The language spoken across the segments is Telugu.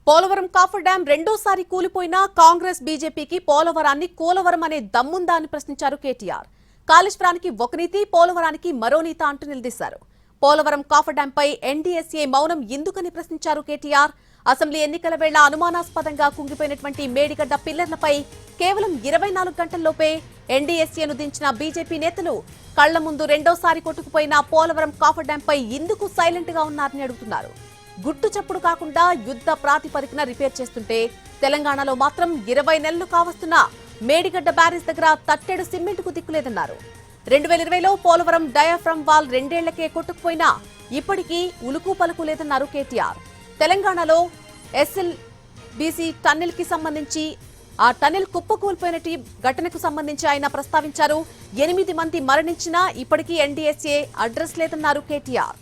పోలవరం కాఫర్ డ్యాం రెండోసారి కూలిపోయినా కాంగ్రెస్ బీజేపీకి పోలవరాన్ని కూలవరం అనే దమ్ముందా అని ప్రశ్నించారు కేటీఆర్. కాళేశ్వరానికి ఒక నీతి, పోలవరానికి మరో నీతి అంటూ నిలదీశారు. పోలవరం కాఫర్ డ్యాంపై ఎన్డీఎస్ఏ మౌనం ఎందుకని ప్రశ్నించారు కేటీఆర్. అసెంబ్లీ ఎన్నికల వేళ అనుమానాస్పదంగా కుంగిపోయినటువంటి మేడిగడ్డ పిల్లర్లపై కేవలం 24 గంటల్లోపే ఎన్డీఎస్ఏను దించిన బీజేపీ నేతలు కళ్ల ముందు రెండోసారి కొట్టుకుపోయిన పోలవరం కాఫర్ డ్యాంపై ఎందుకు సైలెంట్ గా ఉన్నారని అడుగుతున్నారు. గుట్టు చప్పుడు కాకుండా యుద్ధ ప్రాతిపదికన రిపేర్ చేస్తుంటే తెలంగాణలో మాత్రం 20 నెలలు కావస్తున్నా మేడిగడ్డ బ్యారేజ్ దగ్గర తట్టెడు సిమెంట్కు దిక్కులేదన్నారు. 2020లో పోలవరం డయాఫ్రమ్ వాల్ 2 ఏళ్లకే కొట్టుకుపోయినా ఇప్పటికీ ఉలుకు పలుకు లేదన్నారు కేటీఆర్. తెలంగాణలో ఎస్ఎల్బీసీ టన్నెల్ కి సంబంధించి ఆ టన్నెల్ కుప్పకూలిపోయిన ఘటనకు సంబంధించి ఆయన ప్రస్తావించారు. 8 మంది మరణించినా ఇప్పటికీ ఎన్డీఎస్ఏ అడ్రస్ లేదన్నారు కేటీఆర్.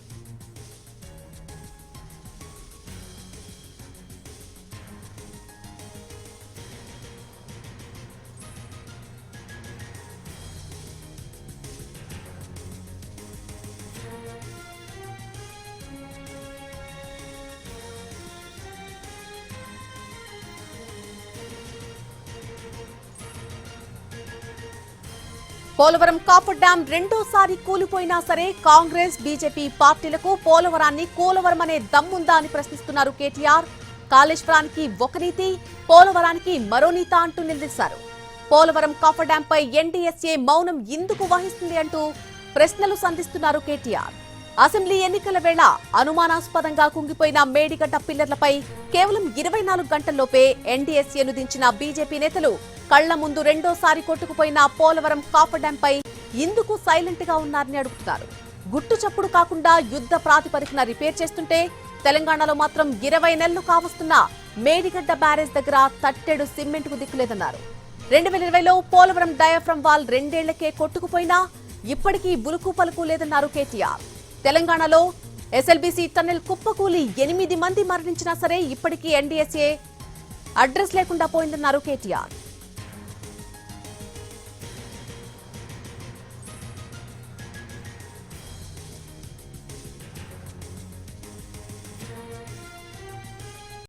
పోలవరం కాఫర్ డ్యాం రెండోసారి కూలిపోయినా సరే కాంగ్రెస్ బీజేపీ పార్టీలకు పోలవరాన్ని కూలవరం అనే దమ్ముందా అని ప్రశ్నిస్తున్నారు కేటీఆర్. కాళేశ్వరానికి ఒక నీతి, పోలవరానికి మరో నీతి అంటూ నిలదీశారు. పోలవరం కాఫర్ డ్యాంపై ఎన్డీఎస్ఏ మౌనం ఎందుకు వహిస్తుంది అంటూ ప్రశ్నలు సంధిస్తున్నారు కేటీఆర్. అసెంబ్లీ ఎన్నికల వేళ అనుమానాస్పదంగా కుంగిపోయిన మేడిగడ్డ పిల్లర్లపై కేవలం 24 గంటల్లోపే ఎన్డీఎస్ఏను దించిన బీజేపీ నేతలు కళ్ల ముందు రెండోసారి కొట్టుకుపోయిన పోలవరం కాఫర్ డ్యాంపై ఎందుకు సైలెంట్ గా ఉన్నారని అడుగుతున్నారు. గుట్టు చప్పుడు కాకుండా యుద్ధ ప్రాతిపదికన రిపేర్ చేస్తుంటే తెలంగాణలో మాత్రం 20 నెలలు కావస్తున్నా మేడిగడ్డ బ్యారేజ్ దగ్గర తట్టెడు సిమెంట్ కు దిక్కులేదన్నారు. 2020లో పోలవరం డయాఫ్రమ్ వాల్ 2 ఏళ్లకే కొట్టుకుపోయినా ఇప్పటికీ బులుకు పలుకు లేదన్నారు కేటీఆర్. తెలంగాణలో ఎస్ఎల్బీసీ టన్నెల్ కుప్పకూలి 8 మంది మరణించినా సరే ఇప్పటికీ ఎన్డీఎస్ఏ అడ్రస్ లేకుండా పోయిందన్నారు కేటీఆర్.